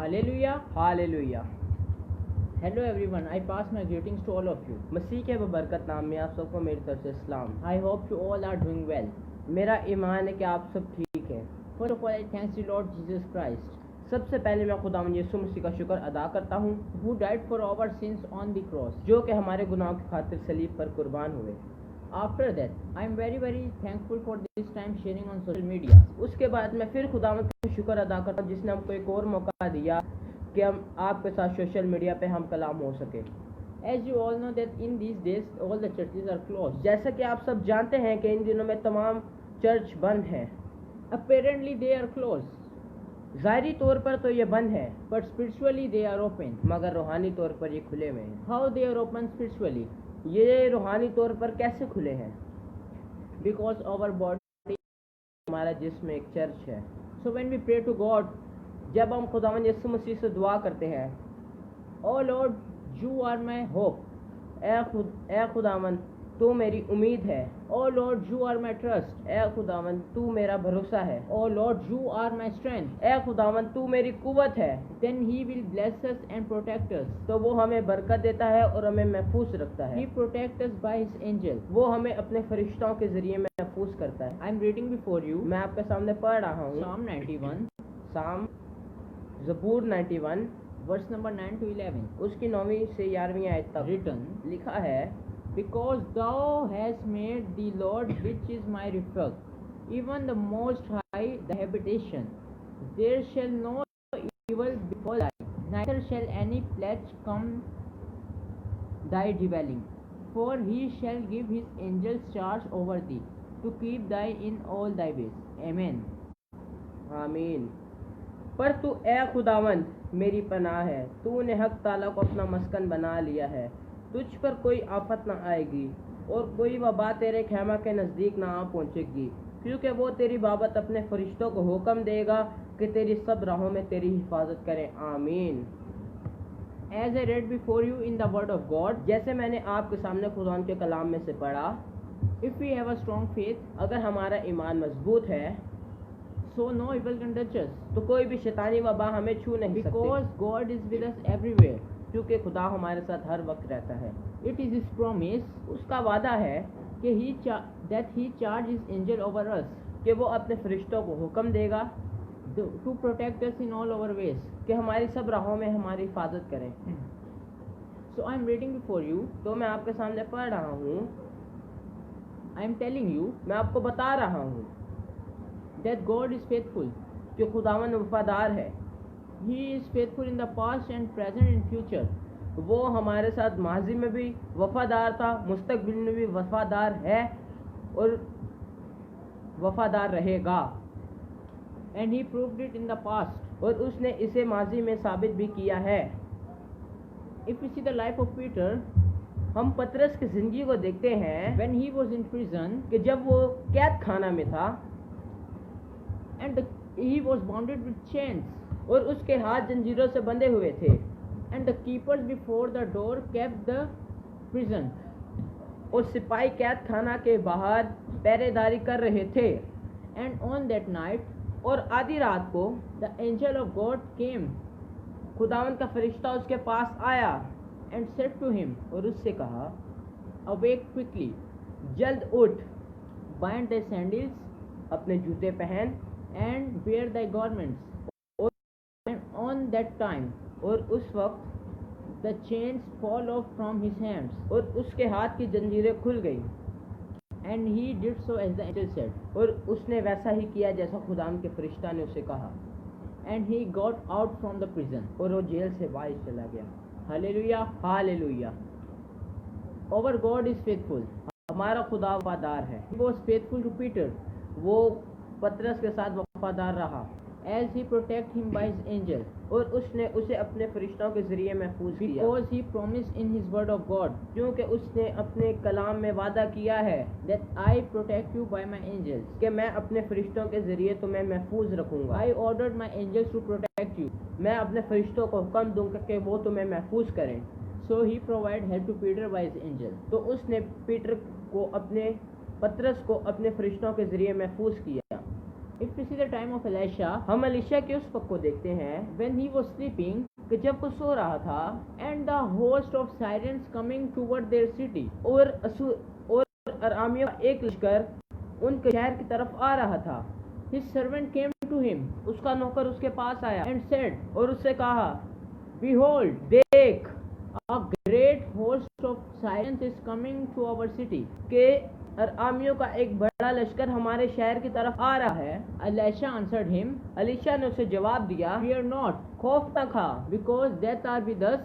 Hallelujah. Hallelujah. Hello everyone. I pass my greetings to all of you. مسیح کے ببرکت نام میں آپ سب کو میری طرف سے اسلام. I hope you all are doing well. میرا ایمان ہے کہ آپ سب ٹھیک ہیں. First of all, I thank the Lord Jesus Christ, سب سے پہلے میں خداوند یسوع مسیح کا شکر ادا کرتا ہوں who died for our sins on the cross. جو کہ ہمارے گناہوں کی خاطر صلیب پر قربان ہوئے. After that, I am very thankful for this time sharing on social media. اس کے بعد میں پھر خداوند کا شکر ادا کرتا ہوں جس نے ہم کو ایک اور موقع دیا کہ ہم آپ کے ساتھ سوشل میڈیا پہ ہم کلام ہو سکے. As you all know that in these days all the churches are closed. جیسا کہ آپ سب جانتے ہیں کہ ان دنوں میں تمام چرچ بند ہیں. Apparently they are closed, ظاہری طور پر تو یہ بند ہے but spiritually they are open. مگر روحانی طور پر یہ کھلے ہوئے ہیں. How they are open spiritually? یہ روحانی طور پر کیسے کھلے ہیں؟ Because our body, ہمارا جسم ایک چرچ ہے. so when we pray to God, جب ہم خداوند یسوع مسیح سے دعا کرتے ہیں، oh Lord, you are my hope. اے خداوند تو میری امید ہے. Oh Lord, you are my trust. اے خداوند تو میرا بھروسہ ہے. Oh Lord, you are my strength. اے خداوند تو میری قوت ہے. Then he will bless us and protect us. تو وہ ہمیں برکت دیتا ہے اور ہمیں محفوظ رکھتا ہے. He protects us by his angel. وہ ہمیں اپنے فرشتوں کے ذریعے محفوظ کرتا ہے. I am reading before you میں آپ کے سامنے پڑھ رہا ہوں Psalm 91, سام زبور 91 verse number 9 to 11. اس کی 9ویں سے 11ویں آیت تک Written, لکھا ہے. because thou hast made the Lord, which is my refuge, even the Most High, the habitation. There shall no evil befall thee, neither shall any plague come thy dwelling. For he shall give his angels charge over thee, to keep thee in all thy ways. Amen. آمین. پر تو اے خداوند میری پناہ ہے. تو نے حق تعالیٰ کو اپنا مسکن بنا لیا ہے. تجھ پر کوئی آفت نہ آئے گی اور کوئی وبا تیرے خیمہ کے نزدیک نہ آ پہنچے گی، کیونکہ وہ تیری بابت اپنے فرشتوں کو حکم دے گا کہ تیری سب راہوں میں تیری حفاظت کریں. آمین. As I read before you in the word of God, جیسے میں نے آپ کے سامنے خداوند کے کلام میں سے پڑھا، if we have a strong faith, اگر ہمارا ایمان مضبوط ہے so no evil can touch us, تو کوئی بھی شیطانی وبا ہمیں چھو نہیں سکتی، because God is with us everywhere. کیونکہ خدا ہمارے ساتھ hر وقت رہتا ہے. It is his promise اس کا وعدہ ہے کہ that he charge his angel over us کہ وہ اپنے فرشتوں کو حکم دے گا to protect us in all our ways. کہ ہماری سب راہوں میں ہماری حفاظت کریں. So I am reading before you, تو میں آپ کے سامنے پڑھ رہا ہوں، I am telling you میں آپ کو بتا رہا ہوں that God is faithful. کہ خداوند وفادار ہے. He is faithful in the past and present and future. وہ ہمارے ساتھ ماضی میں بھی وفادار تھا، مستقبل میں بھی وفادار ہے اور وفادار رہے گا. And he proved it in the past. اور اس نے اسے ماضی میں ثابت بھی کیا ہے. If we see the life of Peter, ہم پطرس کی زندگی کو دیکھتے ہیں when he was in prison کہ جب وہ قید خانہ میں تھا and he was bounded with chains, اور اس کے ہاتھ زنجیروں سے بندھے ہوئے تھے، and the keepers before the door kept the prison. اور سپاہی قید خانہ کے باہر پہرے داری کر رہے تھے. And on that night, اور آدھی رات کو the angel of God came خداوند کا فرشتہ اس کے پاس آیا and said to him, اور اس سے کہا، awake quickly, جلد اٹھ، bind thy sandals اپنے جوتے پہن. and wear thy garments. And on that time اور اس وقت the chains fall off from his hands. اور اس کے ہاتھ کی زنجیریں کھل گئی. And he did so as the angel said. اور اس نے ویسا ہی کیا جیسا خداوند کے فرشتہ نے اسے کہا. And he got out from the prison. اور وہ جیل سے باہر چلا گیا. Hallelujah. Hallelujah. Our God is faithful. ہمارا خدا وفادار ہے. He was faithful to Peter وہ پطرس کے ساتھ وفادار رہا as he protected him by his angel, اور اس نے اسے اپنے فرشتوں کے ذریعے محفوظ کیا، because he promised in his word of God کیونکہ اس نے اپنے کلام میں وعدہ کیا ہے that I protect you by my angels. کہ میں اپنے فرشتوں کے ذریعے تمہیں محفوظ رکھوں گا. I ordered my angels to protect you. میں اپنے فرشتوں کو حکم دوں گا کہ وہ تمہیں محفوظ کریں. So he provided help to Peter by his angel. تو اس نے پطرس کو اپنے فرشتوں کے ذریعے محفوظ کیا. If we see the time of Elisha, ہم الیشا کے اس وقت کو دیکھتے ہیں when he was sleeping, کہ جب وہ سو رہا تھا and the host of Syrians coming toward their city, اور ارمیوں کا ایک لشکر ان کے شہر کی طرف آ رہا تھا. his servant came to him اس کا نوکر اس کے پاس آیا and said, اور اس سے کہا Behold, دیکھ a great host of Syrians is coming to our city. کہ ارمیوں کا ایک بڑا لشکر ہمارے شہر کی طرف آ رہا ہے. Elisha answered him, الیشا نے اسے جواب دیا Fear not, خوف نہ کھا because that are with us,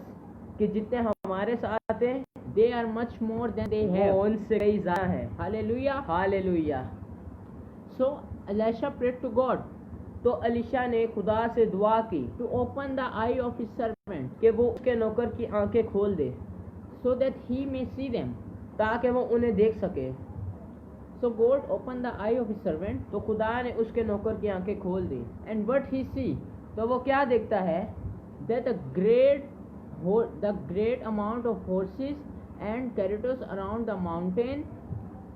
کہ جتنے ہمارے ساتھ ہیں they are much more than they وہ have. ان سے کئی زیادہ ہیں. Hallelujah. Hallelujah. So Elisha prayed to God تو الیشا نے خدا سے دعا کی to open the eye of his servant کہ وہ اس کے نوکر کی آنکھیں کھول دے so that he may see them. تاکہ وہ انہیں دیکھ سکے. So God opened the eye of his servant, تو خدا نے اس کے نوکر کی آنکھیں کھول دی. and what he see, تو وہ کیا دیکھتا ہے that the great amount of horses and chariots around the mountain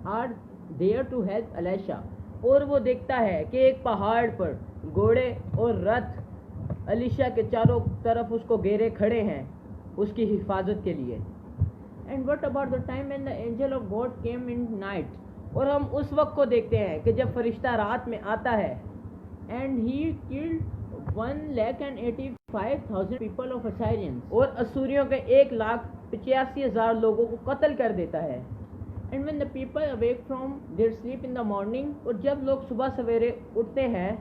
are there to help Elisha. اور وہ دیکھتا ہے کہ ایک پہاڑ پر گھوڑے اور رتھ الیشا کے چاروں طرف اس کو گھیرے کھڑے ہیں اس کی حفاظت کے لیے. And what about the time when the angel of God came in night اور ہم اس وقت کو دیکھتے ہیں کہ جب فرشتہ رات میں آتا ہے and he killed 185,000 people of Assyrians. اور اسوریوں کے 1,85,000 لوگوں کو قتل کر دیتا ہے. And when the people awake from their sleep in the morning, اور جب لوگ صبح سویرے اٹھتے ہیں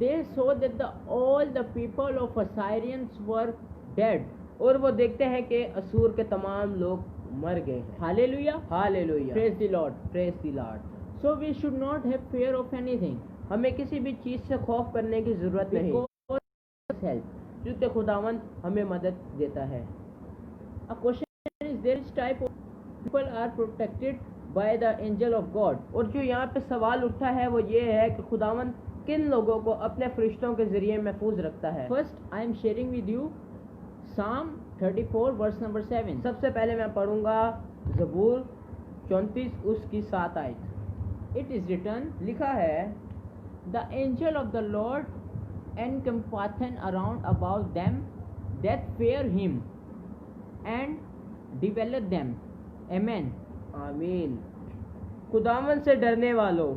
they saw that all the people of Assyrians were dead. اور وہ دیکھتے ہیں کہ اسور کے تمام لوگ مر گئے ہیں. Hallelujah. Hallelujah. Praise the Lord. Praise the Lord. So we should not have fear of anything, ہمیں کسی بھی چیز سے خوف کرنے کی ضرورت نہیں because help. کیونکہ خداوند ہمیں مدد دیتا ہے. A question is, there is type of people are protected by the angel of God. اور جو یہاں پہ سوال اٹھا ہے وہ یہ ہے کہ خداوند کن لوگوں کو اپنے فرشتوں کے ذریعے محفوظ رکھتا ہے. First, I am sharing with you Psalm 34 verse number 7. سب سے پہلے میں پڑھوں گا زبور 34 اس کی 7 آیت. It is written, لکھا ہے The angel of the Lord encampeth around about them that fear him and delivereth them. Amen. آمین. خداوند سے ڈرنے والوں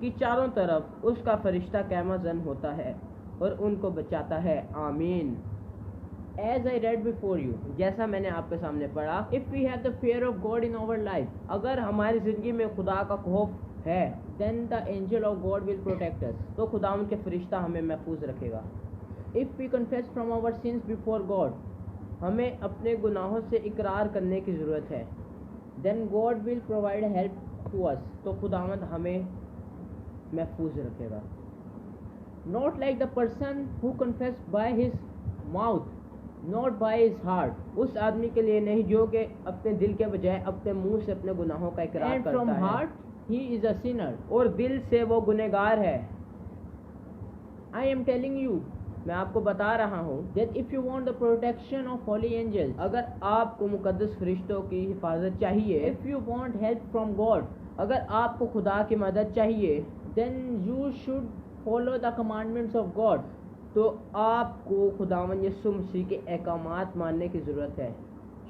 کی چاروں طرف اس کا فرشتہ قیامت زن ہوتا ہے اور ان کو بچاتا ہے. آمین. As I read before you, جیسا میں نے آپ کے سامنے پڑھا if we have the fear of God in our life, اگر ہماری زندگی میں خدا کا خوف ہے then the angel of God will protect us. تو خداوند کے فرشتہ ہمیں محفوظ رکھے گا. If we confess from our sins before God, ہمیں اپنے گناہوں سے اقرار کرنے کی ضرورت ہے. then God will provide help to us. تو خداوند ہمیں محفوظ رکھے گا. Not like the person who confessed by his mouth, not by his heart. اس آدمی کے لیے نہیں جو کہ اپنے دل کے بجائے اپنے منہ سے اپنے گناہوں کا اقرار And from کرتا ہے heart, he is a sinner. اور دل سے وہ گنہگار ہے. I am telling you میں آپ کو بتا رہا ہوں that if you want the protection of holy angels, اگر آپ کو مقدس فرشتوں کی حفاظت چاہیے, if you want help from God, اگر آپ کو خدا کی مدد چاہیے, then you should follow the commandments of God. تو آپ کو خداوند یسوع مسیح کے احکامات ماننے کی ضرورت ہے.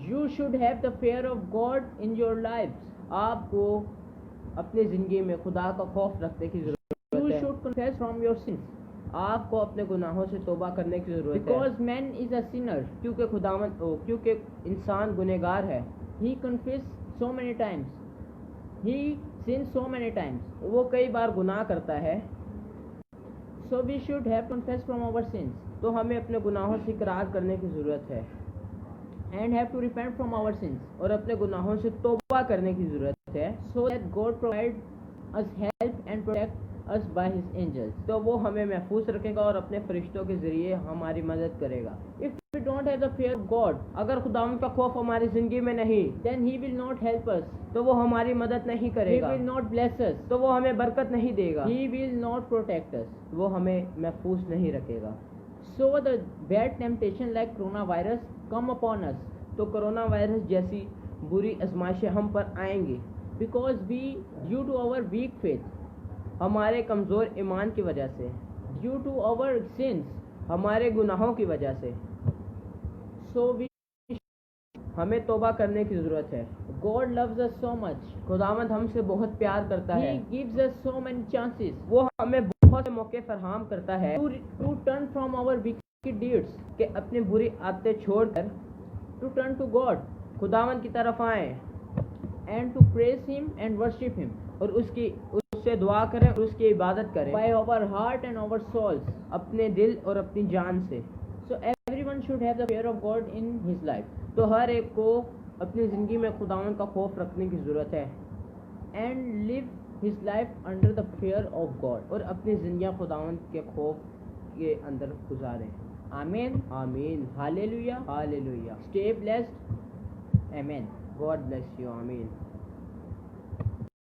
You should have the fear of God in your lives. آپ کو اپنی زندگی میں خدا کا خوف رکھنے کی ضرورت You ہے. should confess from your sins, آپ کو اپنے گناہوں سے توبہ کرنے کی ضرورت ہے. because man is a sinner. کیونکہ انسان گنہگار ہے. He confessed so many times. He sinned so many times. وہ کئی بار گناہ کرتا ہے. So we should have confessed from our sins تو ہمیں اپنے گناہوں سے اقرار کرنے کی ضرورت ہے and have to repent from our sins, اور اپنے گناہوں سے توبہ کرنے کی ضرورت ہے, so that God provide us help and protect us by his angels. تو وہ ہمیں محفوظ رکھے گا اور اپنے فرشتوں کے ذریعے ہماری مدد کرے گا. If we don't have the fear of God, اگر خداوند کا خوف ہماری زندگی میں نہیں then he will not help us. تو وہ ہماری مدد نہیں کرے He God, will not bless us. تو وہ ہمیں برکت نہیں دے گا, He will not protect us. وہ ہمیں محفوظ نہیں رکھے گا. So the bad temptation like coronavirus come upon us تو کرونا وائرس جیسی بری آزمائشیں ہم پر آئیں گی, because we, due to our weak faith, ہمارے کمزور ایمان کی وجہ سے، due to our sins. ہمارے گناہوں کی وجہ سے. So ہمیں توبہ کرنے کی ضرورت ہے. God loves us so much. خداوند ہم سے بہت پیار کرتا ہے. He gives us so many chances وہ ہمیں بہت سے موقع فراہم کرتا ہے to turn from our wicked deeds, کہ اپنی بری عادتیں چھوڑ کر to turn to God خداوند کی طرف آئیں and to praise Him and worship Him اور اس سے دعا کریں اور اس کی عبادت کریں by our heart and our souls. اپنے دل اور اپنی جان سے. So everyone should have the fear of God in his life تو ہر ایک کو اپنی زندگی میں خداوند کا خوف رکھنے کی ضرورت ہے and live his life under the fear of God. اور اپنی زندگیاں خداوند کے خوف کے اندر گزاریں. Amen. آمین. Hallelujah. Hallelujah. Stay blessed. Amen. God bless you. آمین.